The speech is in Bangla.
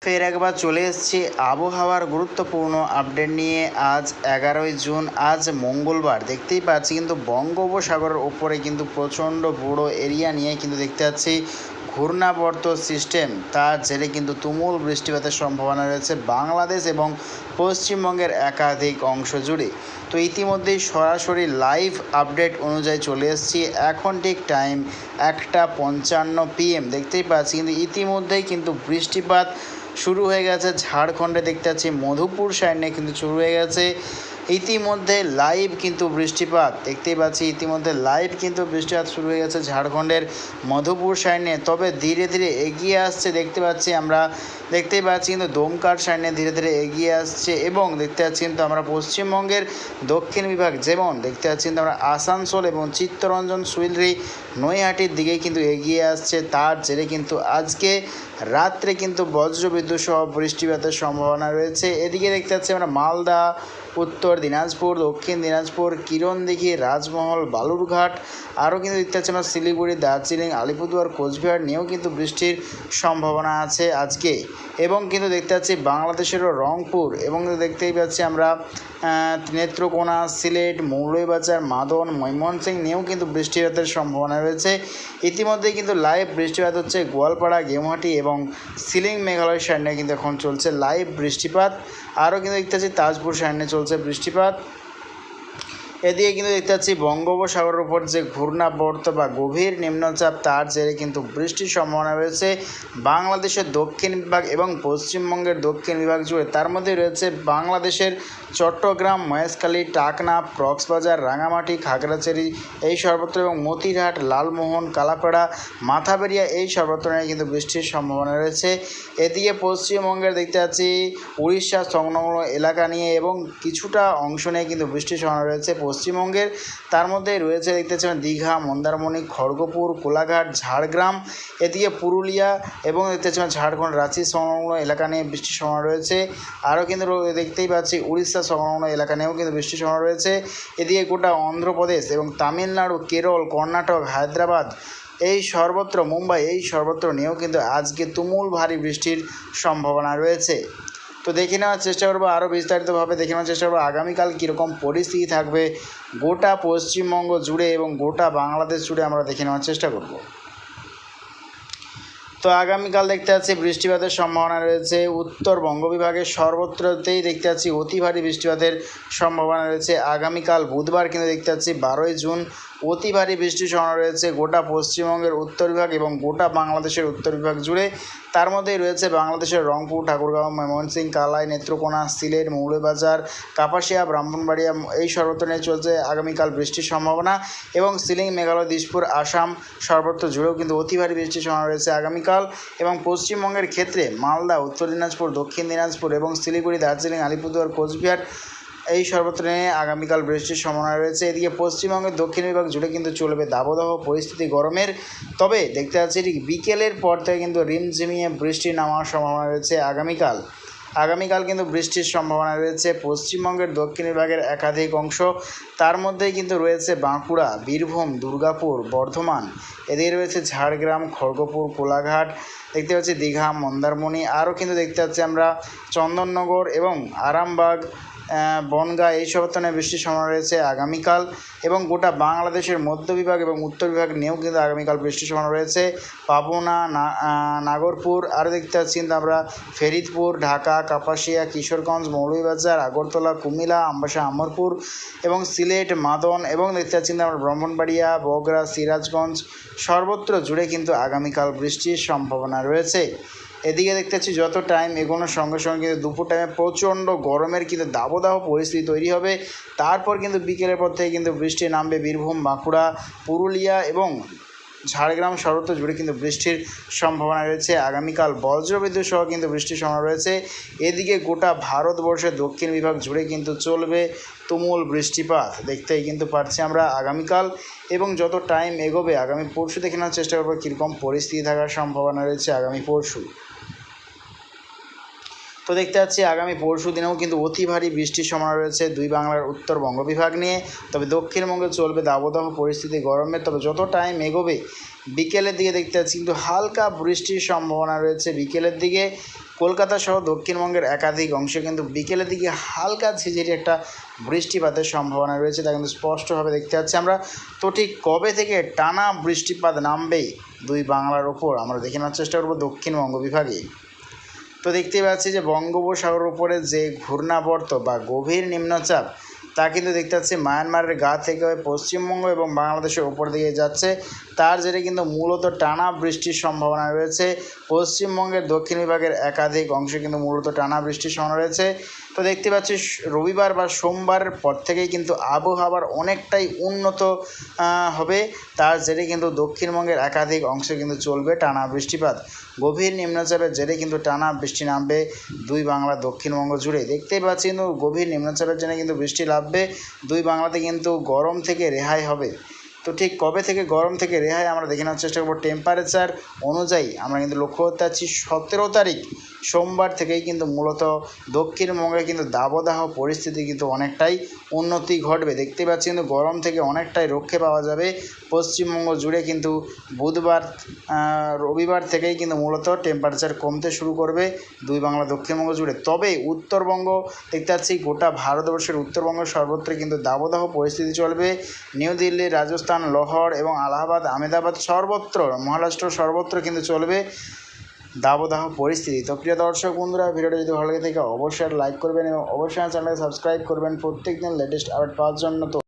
ফের একবার চলে এসেছি আবহাওয়ার গুরুত্বপূর্ণ আপডেট নিয়ে। আজ 11ই জুন, আজ মঙ্গলবার। দেখতেই পাচ্ছি কিন্তু বঙ্গোপসাগরের ওপরে কিন্তু প্রচণ্ড বড় এরিয়া নিয়ে কিন্তু দেখতে পাচ্ছি ঘূর্ণাবর্ত সিস্টেম, তার জেরে কিন্তু তুমুল বৃষ্টিপাতের সম্ভাবনা রয়েছে বাংলাদেশ এবং পশ্চিমবঙ্গের একাধিক অংশ জুড়ে। তো ইতিমধ্যেই সরাসরি লাইভ আপডেট অনুযায়ী চলে এসেছি। এখন ঠিক টাইম 1:55 PM। দেখতেই পাচ্ছি কিন্তু ইতিমধ্যেই কিন্তু বৃষ্টিপাত শুরু হয়ে গেছে ঝাড়খণ্ডে। দেখতে পাচ্ছি মধুপুর সাইডে কিন্তু শুরু হয়ে গেছে ইতিমধ্যে লাইভ কিন্তু বৃষ্টিপাত। দেখতেই পাচ্ছি ইতিমধ্যে লাইভ কিন্তু বৃষ্টিপাত শুরু হয়ে গেছে ঝাড়খণ্ডের মধুপুর সাইডে, তবে ধীরে ধীরে এগিয়ে আসছে। দেখতেই পাচ্ছি কিন্তু দমকার সাইডে ধীরে ধীরে এগিয়ে আসছে এবং দেখতে পাচ্ছি কিন্তু আমরা পশ্চিমবঙ্গের দক্ষিণ বিভাগ, যেমন দেখতে পাচ্ছি কিন্তু আমরা আসানসোল এবং চিত্তরঞ্জন, সুইলরি, নৈহাটির দিকেই কিন্তু এগিয়ে আসছে। তার জেরে কিন্তু আজকে রাত্রে কিন্তু বজ্রবিদ্যুৎ সহ বৃষ্টিপাতের সম্ভাবনা রয়েছে। এদিকে দেখতে পাচ্ছি আমরা মালদা, উত্তর দিনাজপুর, দক্ষিণ দিনাজপুর, কিরণদিঘি, রাজমহল, বালুরঘাট, আরও কিন্তু দেখতে পাচ্ছি আমরা শিলিগুড়ি, দার্জিলিং, আলিপুরদুয়ার, কোচবিহার নিয়েও কিন্তু বৃষ্টির সম্ভাবনা আছে আজকে। এবং কিন্তু দেখতে পাচ্ছি বাংলাদেশেরও রংপুর এবং দেখতেই পাচ্ছি আমরা নেত্রকোনা, সিলেট, মৌলভীবাজার, মাদন, ময়মনসিংহ নিয়েও কিন্তু বৃষ্টিপাতের সম্ভাবনা রয়েছে। ইতিমধ্যেই কিন্তু লাইভ বৃষ্টিপাত হচ্ছে গোয়ালপাড়া, গেমহাটি এবং সিলিং মেঘালয় সাইডে কিন্তু এখন চলছে লাইভ বৃষ্টিপাত। আরও কিন্তু দেখতে পাচ্ছি তাজপুর সাইডে চলছে বৃষ্টিপাত। এদিকে কিন্তু দেখতে পাচ্ছি বঙ্গোপসাগরের উপর যে ঘূর্ণাবর্ত বা গভীর নিম্নচাপ, তার জেরে কিন্তু বৃষ্টির সম্ভাবনা রয়েছে বাংলাদেশের দক্ষিণ বিভাগ এবং পশ্চিমবঙ্গের দক্ষিণ বিভাগ জুড়ে। তার মধ্যে রয়েছে বাংলাদেশের চট্টগ্রাম, মহেশখালী, টাকনা, কক্সবাজার, রাঙামাটি, খাগড়াছড়ি এই সর্বত্র এবং মতিরহাট, লালমোহন, কালাপাড়া, মাথাবেড়িয়া এই সর্বত্র নিয়ে কিন্তু বৃষ্টির সম্ভাবনা রয়েছে। এদিকে পশ্চিমবঙ্গের দেখতে পাচ্ছি উড়িষ্যা সংলগ্ন এলাকা নিয়ে এবং কিছুটা অংশ নিয়ে কিন্তু বৃষ্টির সম্ভাবনা রয়েছে পশ্চিমবঙ্গের। তার মধ্যে রয়েছে দেখতে পাচ্ছি দীঘা, মন্দারমণি, খড়গপুর, কোলাঘাট, ঝাড়গ্রাম, এদিকে পুরুলিয়া এবং দেখতে পাচ্ছি ঝাড়খণ্ড, রাঁচি সংলগ্ন এলাকা নিয়ে বৃষ্টির সম্ভাবনা রয়েছে। আরও কিন্তু দেখতেই পাচ্ছি উড়িষ্যা সংলগ্ন এলাকা নিয়েও কিন্তু বৃষ্টির সম্ভাবনা রয়েছে। এদিকে গোটা অন্ধ্রপ্রদেশ এবং তামিলনাড়ু, কেরল, কর্ণাটক, হায়দ্রাবাদ এই সর্বত্র, মুম্বাই এই সর্বত্র নিয়েও কিন্তু আজকে তুমুল ভারী বৃষ্টির সম্ভাবনা রয়েছে। তো দেখে নেওয়ার চেষ্টা করবো, আরও বিস্তারিতভাবে দেখে নেওয়ার চেষ্টা করবো আগামীকাল কীরকম পরিস্থিতি থাকবে গোটা পশ্চিমবঙ্গ জুড়ে এবং গোটা বাংলাদেশ জুড়ে আমরা দেখে নেওয়ার চেষ্টা করব। তো আগামীকাল দেখতে পাচ্ছি বৃষ্টিপাতের সম্ভাবনা রয়েছে উত্তর বঙ্গবিভাগের সর্বত্রতেই দেখতে পাচ্ছি অতি ভারী বৃষ্টিপাতের সম্ভাবনা রয়েছে। আগামীকাল বুধবার কিন্তু দেখতে পাচ্ছি 12ই জুন অতি ভারী বৃষ্টির সম্ভাবনা রয়েছে গোটা পশ্চিমবঙ্গের উত্তর বিভাগ এবং গোটা বাংলাদেশের উত্তর বিভাগ জুড়ে। তার মধ্যেই রয়েছে বাংলাদেশের রংপুর, ঠাকুরগাঁও, ময়মনসিংহ, কালাই, নেত্রকোনা, সিলেট, মৌলভীবাজার, কাপাসিয়া, ব্রাহ্মণবাড়িয়া এই সর্বত্র নিয়ে চলছে আগামীকাল বৃষ্টির সম্ভাবনা এবং সিলিং, মেঘালয়, দিশপুর, আসাম সর্বত্র জুড়েও কিন্তু অতি ভারী বৃষ্টির সম্ভাবনা রয়েছে আগামীকাল। এবং পশ্চিমবঙ্গের ক্ষেত্রে মালদা, উত্তর দিনাজপুর, দক্ষিণ দিনাজপুর এবং শিলিগুড়ি, দার্জিলিং, আলিপুরদুয়ার, কোচবিহার এই সর্বত্র নিয়ে আগামীকাল বৃষ্টির সম্ভাবনা রয়েছে। এদিকে পশ্চিমবঙ্গের দক্ষিণ বিভাগ জুড়ে কিন্তু চলবে দাবদাহ পরিস্থিতি গরমের। তবে দেখতে পাচ্ছি ঠিক বিকেলের পর থেকে কিন্তু রিমঝিমিয়ে বৃষ্টি নামার সম্ভাবনা রয়েছে আগামীকাল কিন্তু বৃষ্টির সম্ভাবনা রয়েছে পশ্চিমবঙ্গের দক্ষিণ বিভাগের একাধিক অংশ। তার মধ্যেই কিন্তু রয়েছে বাঁকুড়া, বীরভূম, দুর্গাপুর, বর্ধমান, এদিকে রয়েছে ঝাড়গ্রাম, খড়গপুর, কোলাঘাট, দেখতে পাচ্ছি দীঘা, মন্দারমণি, আরও কিন্তু দেখতে পাচ্ছি আমরা চন্দননগর এবং আরামবাগ, বনগাঁ এই সর্বত্র বৃষ্টির সম্ভাবনা রয়েছে আগামীকাল। এবং গোটা বাংলাদেশের মধ্য বিভাগ এবং উত্তর বিভাগ নিয়েও কিন্তু আগামীকাল বৃষ্টির সম্ভাবনা রয়েছে। পাবনা, নাগরপুর, আরও দেখতে পাচ্ছি কিন্তু আমরা ফরিদপুর, ঢাকা, কাপাসিয়া, কিশোরগঞ্জ, মৌলভীবাজার, আগরতলা, কুমিল্লা, আমবাসা, আমরপুর এবং সিলেট, মাদন এবং দেখতে পাচ্ছি কিন্তু আমরা ব্রাহ্মণবাড়িয়া, বগুড়া, সিরাজগঞ্জ সর্বত্র জুড়ে কিন্তু আগামীকাল বৃষ্টির সম্ভাবনা রয়েছে। এদিকে দেখতে পাচ্ছি যত টাইম এগোনোর সঙ্গে সঙ্গে কিন্তু দুপুর টাইমে প্রচণ্ড গরমের কিন্তু দাবদাহ পরিস্থিতি তৈরি হবে। তারপর কিন্তু বিকেলের পর থেকে কিন্তু বৃষ্টি নামবে বীরভূম, বাঁকুড়া, পুরুলিয়া এবং ঝাড়গ্রাম সর্বত্র জুড়ে কিন্তু বৃষ্টির সম্ভাবনা রয়েছে আগামীকাল। বজ্রবিদ্যুৎ সহ কিন্তু বৃষ্টির সম্ভাবনা রয়েছে। এদিকে গোটা ভারতবর্ষের দক্ষিণ বিভাগ জুড়ে কিন্তু চলবে তুমুল বৃষ্টিপাত দেখতেই কিন্তু পাচ্ছি আমরা আগামীকাল। এবং যত টাইম এগোবে আগামী পরশু দেখে নেওয়ার চেষ্টা করবো কীরকম পরিস্থিতি থাকার সম্ভাবনা রয়েছে আগামী পরশু। তো দেখতে পাচ্ছি আগামী পরশু দিনেও কিন্তু অতি ভারী বৃষ্টির সম্ভাবনা রয়েছে দুই বাংলার উত্তরবঙ্গ বিভাগ নিয়ে। তবে দক্ষিণবঙ্গে চলবে দাবদাহ পরিস্থিতি গরমের। তবে যত টাইম এগোবে বিকেলের দিকে দেখতে পাচ্ছি কিন্তু হালকা বৃষ্টির সম্ভাবনা রয়েছে বিকেলের দিকে। কলকাতা সহ দক্ষিণবঙ্গের একাধিক অংশে কিন্তু বিকেলের দিকে হালকা ঝিঝিরি একটা বৃষ্টিপাতের সম্ভাবনা রয়েছে, তা কিন্তু স্পষ্টভাবে দেখতে পাচ্ছি আমরা। তো ঠিক কবে থেকে টানা বৃষ্টিপাত নামবে দুই বাংলার ওপর আমরা দেখে নেওয়ার চেষ্টা করবো দক্ষিণবঙ্গ বিভাগে। তো দেখতেই পাচ্ছি যে বঙ্গোপসাগরের উপরে যে ঘূর্ণাবর্ত বা গভীর নিম্নচাপ তা কিন্তু দেখতে পাচ্ছি মায়ানমারের গা থেকে পশ্চিমবঙ্গ এবং বাংলাদেশের ওপর দিকে যাচ্ছে। তার জেরে কিন্তু মূলত টানা বৃষ্টির সম্ভাবনা রয়েছে। পশ্চিমবঙ্গের দক্ষিণ বিভাগের একাধিক অংশে কিন্তু মূলত টানা বৃষ্টির সম্ভাবনা রয়েছে। তো দেখতে পাচ্ছি রবিবার বা সোমবারের পর থেকেই কিন্তু আবহাওয়ার অনেকটাই উন্নত হবে। তার জেরে কিন্তু দক্ষিণবঙ্গের একাধিক অংশে কিন্তু চলবে টানা বৃষ্টিপাত। গভীর নিম্নচাপের জেরে কিন্তু টানা বৃষ্টি নামবে দুই বাংলা দক্ষিণবঙ্গ জুড়ে। দেখতেই পাচ্ছি কিন্তু গভীর নিম্নচাপের জন্য কিন্তু বৃষ্টি নামবে দুই বাংলাতে, কিন্তু গরম থেকে রেহাই হবে। তো ঠিক কবে থেকে গরম থেকে রেহাই আমরা দেখে নেওয়ার চেষ্টা করবো। টেম্পারেচার অনুযায়ী আমরা কিন্তু লক্ষ্য করতে পারছি 17 তারিখ সোমবার থেকেই কিন্তু মূলত দক্ষিণবঙ্গে কিন্তু দাবদাহ পরিস্থিতি কিন্তু অনেকটাই উন্নতি ঘটবে। দেখতে পাচ্ছি কিন্তু গরম থেকে অনেকটাই রক্ষে পাওয়া যাবে পশ্চিমবঙ্গ জুড়ে। কিন্তু বুধবার রবিবার থেকেই কিন্তু মূলত টেম্পারেচার কমতে শুরু করবে দুই বাংলা দক্ষিণবঙ্গ জুড়ে। তবে উত্তরবঙ্গ দেখতে পাচ্ছি গোটা ভারতবর্ষের উত্তরবঙ্গ সর্বত্র কিন্তু দাবদাহ পরিস্থিতি চলবে। নিউ দিল্লি, রাজস্থান, লাহোর এবং আলাহাবাদ, আহমেদাবাদ সর্বত্র, মহারাষ্ট্র সর্বত্র কিন্তু চলবে দাবদাহ পরিস্থিতি। তো প্রিয় দর্শক বন্ধুরা, ভিডিওটা যদি ভালো লাগে থাকে অবশ্যই লাইক করবেন এবং অবশ্যই চ্যানেলকে সাবস্ক্রাইব করবেন প্রত্যেক দিন লেটেস্ট আপডেট পাওয়ার জন্য। তো